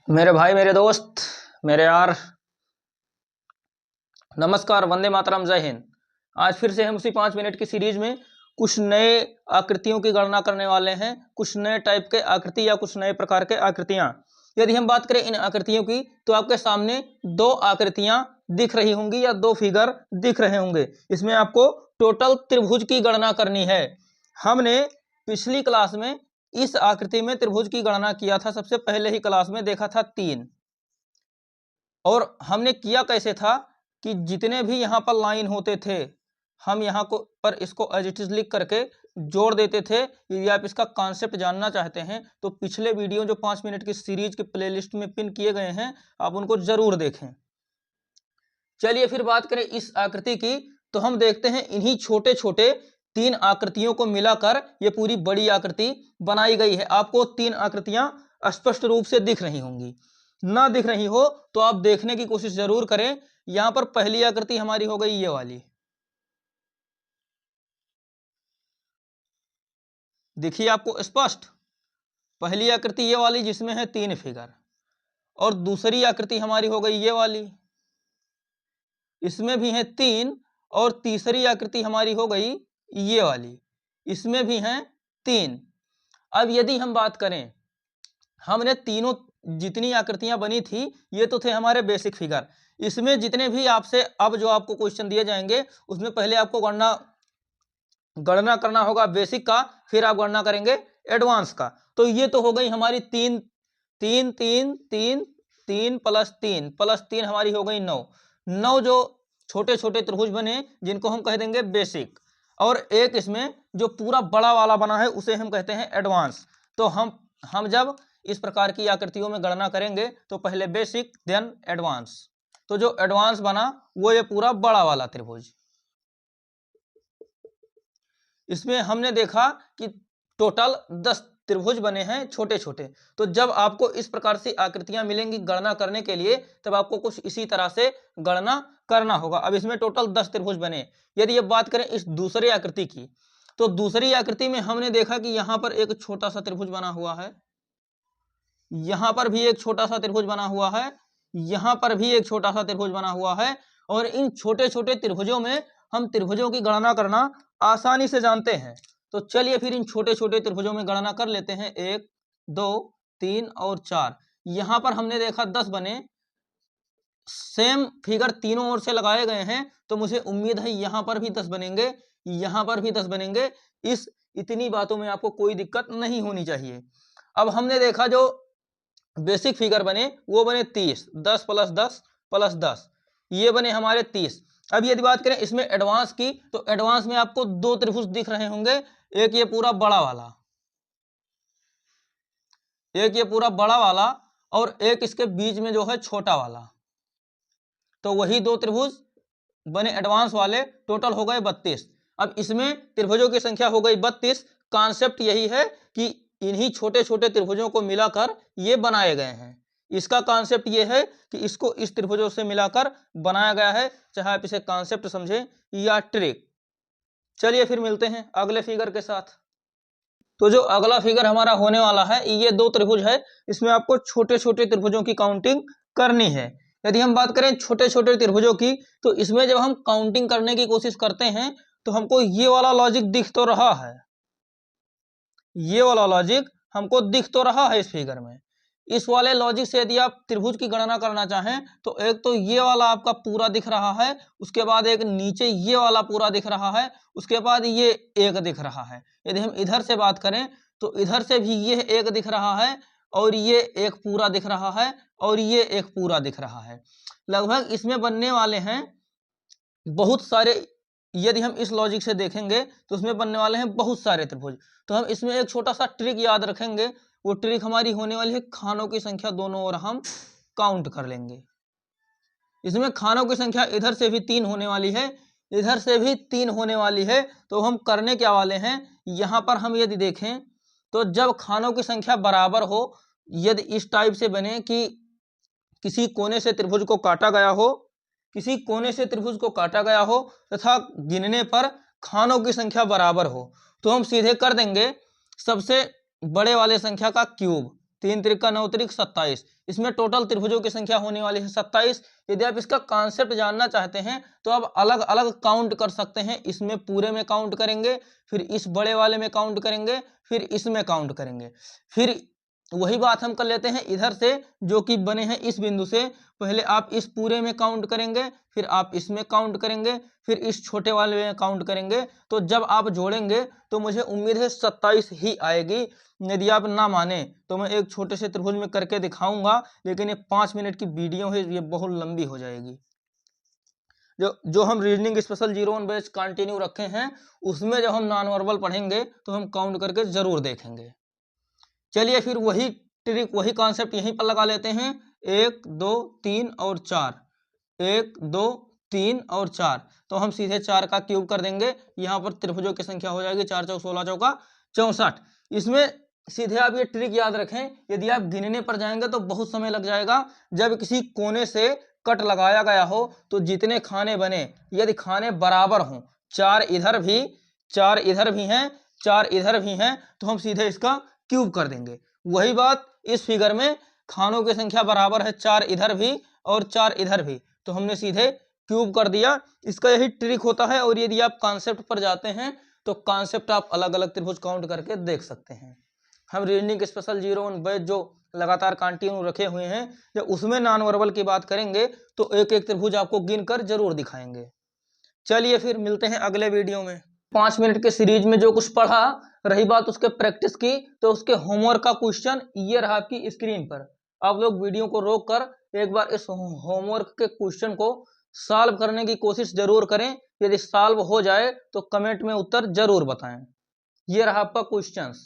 मेरे भाई, मेरे दोस्त, मेरे यार, नमस्कार, वंदे मातरम, जय हिंद। आज फिर से हम उसी 5 मिनट की सीरीज में कुछ नए आकृतियों की गणना करने वाले हैं। कुछ नए टाइप के आकृति या कुछ नए प्रकार के आकृतियां। यदि हम बात करें इन आकृतियों की तो आपके सामने दो आकृतियां दिख रही होंगी या दो फिगर दिख रहे होंगे। इसमें आपको टोटल त्रिभुज की गणना करनी है। हमने पिछली क्लास में इस आकृति में त्रिभुज की गणना किया था। सबसे पहले ही क्लास में देखा था 3। और हमने किया कैसे था कि जितने भी यहाँ पर लाइन होते थे हम यहाँ को पर इसको एज इट इज लिख करके जोड़ देते थे। यदि आप इसका कॉन्सेप्ट जानना चाहते हैं तो पिछले वीडियो जो 5 मिनट की सीरीज के प्लेलिस्ट में पिन किए गए हैं, आप उनको जरूर देखें। चलिए फिर बात करें इस आकृति की, तो हम देखते हैं इन्हीं छोटे छोटे 3 आकृतियों को मिलाकर ये पूरी बड़ी आकृति बनाई गई है। आपको 3 आकृतियां स्पष्ट रूप से दिख रही होंगी। ना दिख रही हो तो आप देखने की कोशिश जरूर करें। यहां पर पहली आकृति हमारी हो गई ये वाली, दिखिए आपको स्पष्ट। पहली आकृति ये वाली जिसमें है 3 फिगर, और दूसरी आकृति हमारी हो गई ये वाली, इसमें भी है 3, और तीसरी आकृति हमारी हो गई ये वाली, इसमें भी हैं 3। अब यदि हम बात करें, हमने तीनों जितनी आकृतियां बनी थी ये तो थे हमारे बेसिक फिगर। इसमें जितने भी आपसे अब जो आपको क्वेश्चन दिए जाएंगे उसमें पहले आपको गणना करना होगा बेसिक का, फिर आप गणना करेंगे एडवांस का। तो ये तो हो गई हमारी 3 3 3 3 3 प्लस 3 प्लस 3 हमारी हो गई 9 जो छोटे छोटे त्रिभुज बने जिनको हम कह देंगे बेसिक, और एक इसमें जो पूरा बड़ा वाला बना है उसे हम कहते हैं एडवांस। तो हम जब इस प्रकार की आकृतियों में गणना करेंगे तो पहले बेसिक देन एडवांस। तो जो एडवांस बना वो ये पूरा बड़ा वाला त्रिभुज। इसमें हमने देखा कि टोटल 10 त्रिभुज बने हैं छोटे छोटे। तो जब आपको इस प्रकार से आकृतियां मिलेंगी गणना करने के लिए, तब आपको कुछ इसी तरह से गणना करना होगा। अब इसमें टोटल 10 त्रिभुज बने। यदि अब बात करें इस दूसरी आकृति की, तो दूसरी आकृति में हमने देखा कि यहां पर एक छोटा सा त्रिभुज बना हुआ है, यहां पर भी एक छोटा सा त्रिभुज बना हुआ है, यहां पर भी एक छोटा सा त्रिभुज बना हुआ है। और इन छोटे छोटे त्रिभुजों में हम त्रिभुजों की गणना करना आसानी से जानते हैं। तो चलिए फिर इन छोटे छोटे त्रिभुजों में गणना कर लेते हैं। 1 2 3 और 4। यहां पर हमने देखा 10 बने। सेम फिगर तीनों ओर से लगाए गए हैं, तो मुझे उम्मीद है यहां पर भी 10 बनेंगे, यहां पर भी 10 बनेंगे। इतनी बातों में आपको कोई दिक्कत नहीं होनी चाहिए। अब हमने देखा जो बेसिक फिगर बने वो बने 30, 10 प्लस 10 प्लस 10, ये बने हमारे 30। अब यदि बात करें इसमें एडवांस की, तो एडवांस में आपको 2 त्रिभुज दिख रहे होंगे। एक ये पूरा बड़ा वाला, एक ये पूरा बड़ा वाला, और एक इसके बीच में जो है छोटा वाला। तो वही 2 त्रिभुज बने एडवांस वाले, टोटल हो गए 32। अब इसमें त्रिभुजों की संख्या हो गई 32। कॉन्सेप्ट यही है कि इन्हीं छोटे छोटे त्रिभुजों को मिलाकर ये बनाए गए हैं। इसका कॉन्सेप्ट ये है कि इसको इस त्रिभुजों से मिलाकर बनाया गया है, चाहे आप इसे कॉन्सेप्ट समझें या ट्रिक। चलिए फिर मिलते हैं अगले फिगर के साथ। तो जो अगला फिगर हमारा होने वाला है, ये 2 त्रिभुज है। इसमें आपको छोटे छोटे त्रिभुजों की काउंटिंग करनी है। यदि हम बात करें छोटे छोटे त्रिभुजों की, तो इसमें जब हम काउंटिंग करने की कोशिश करते हैं तो हमको ये वाला लॉजिक दिख तो रहा है, ये वाला लॉजिक हमको दिख तो रहा है इस फिगर में। इस वाले लॉजिक से यदि आप त्रिभुज की गणना करना चाहें तो एक तो ये वाला आपका पूरा दिख रहा है, उसके बाद एक नीचे ये वाला पूरा दिख रहा है, उसके बाद ये एक दिख रहा है। यदि हम इधर से बात करें तो इधर से भी ये एक दिख रहा है, और ये एक पूरा दिख रहा है, और ये एक पूरा दिख रहा है। लगभग इसमें बनने वाले हैं बहुत सारे। यदि हम इस लॉजिक से देखेंगे तो उसमें बनने वाले हैं बहुत सारे त्रिभुज। तो हम इसमें एक छोटा सा ट्रिक याद रखेंगे। वो ट्रिक हमारी होने वाली है खानों की संख्या दोनों ओर हम काउंट कर लेंगे। इसमें खानों की संख्या इधर से भी 3 होने वाली है, इधर से भी 3 होने वाली है। तो हम करने क्या वाले हैं, यहां पर हम यदि देखें तो जब खानों की संख्या बराबर हो, यदि इस टाइप से बने कि किसी कोने से त्रिभुज को काटा गया हो, किसी कोने से त्रिभुज को काटा गया हो तथा गिनने पर खानों की संख्या बराबर हो, तो हम सीधे कर देंगे सबसे बड़े वाले संख्या का क्यूब 3 त्रिका 9 त्रिक 27। इसमें टोटल त्रिभुजों की संख्या होने वाली है 27। यदि आप इसका कॉन्सेप्ट जानना चाहते हैं तो आप अलग अलग काउंट कर सकते हैं। इसमें पूरे में काउंट करेंगे, फिर इस बड़े वाले में काउंट करेंगे, फिर इसमें काउंट करेंगे। फिर वही बात हम कर लेते हैं इधर से, जो कि बने हैं इस बिंदु से। पहले आप इस पूरे में काउंट करेंगे, फिर आप इसमें काउंट करेंगे, फिर इस छोटे वाले में काउंट करेंगे। तो जब आप जोड़ेंगे तो मुझे उम्मीद है 27 ही आएगी। यदि आप ना माने तो मैं एक छोटे से त्रिभुज में करके दिखाऊंगा, लेकिन ये 5 मिनट की वीडियो है, ये बहुत लंबी हो जाएगी। जो हम रीजनिंग स्पेशल 01 बैच कंटिन्यू रखे हैं, उसमें जब हम नॉन वर्बल पढ़ेंगे तो हम काउंट करके जरूर देखेंगे। चलिए फिर वही ट्रिक, वही कॉन्सेप्ट यहीं पर लगा लेते हैं। 1 2 3 और 4, 1 2 3 और 4। तो हम सीधे 4 का क्यूब कर देंगे। यहाँ पर त्रिभुजों की संख्या हो जाएगी 4 चौक 16 चौका 64। इसमें सीधे आप ये ट्रिक याद रखें, यदि आप गिनने पर जाएंगे तो बहुत समय लग जाएगा। जब किसी कोने से कट लगाया गया हो तो जितने खाने बने, यदि खाने बराबर हों, 4 इधर भी 4 इधर भी हैं, 4 इधर भी हैं, तो हम सीधे इसका क्यूब कर देंगे। वही बात इस फिगर में खानों की संख्या बराबर है, 4 इधर भी और 4 इधर भी, तो हमने सीधे क्यूब कर दिया। इसका यही ट्रिक होता है। और यदि आप कॉन्सेप्ट पर जाते हैं तो कॉन्सेप्ट आप अलग अलग त्रिभुज काउंट करके देख सकते हैं। हम रीजनिंग स्पेशल 01 बैच जो लगातार कंटिन्यू रखे हुए हैं, जब उसमें नॉन वर्बल की बात करेंगे तो एक एक त्रिभुज आपको गिनकर जरूर दिखाएंगे। चलिए फिर मिलते हैं अगले वीडियो में। 5 मिनट के सीरीज में जो कुछ पढ़ा, रही बात उसके प्रैक्टिस की, तो उसके होमवर्क का क्वेश्चन ये रहा आपकी स्क्रीन पर। आप लोग वीडियो को रोक कर एक बार इस होमवर्क के क्वेश्चन को सॉल्व करने की कोशिश जरूर करें। यदि सॉल्व हो जाए तो कमेंट में उत्तर जरूर बताएं। ये रहा आपका क्वेश्चंस।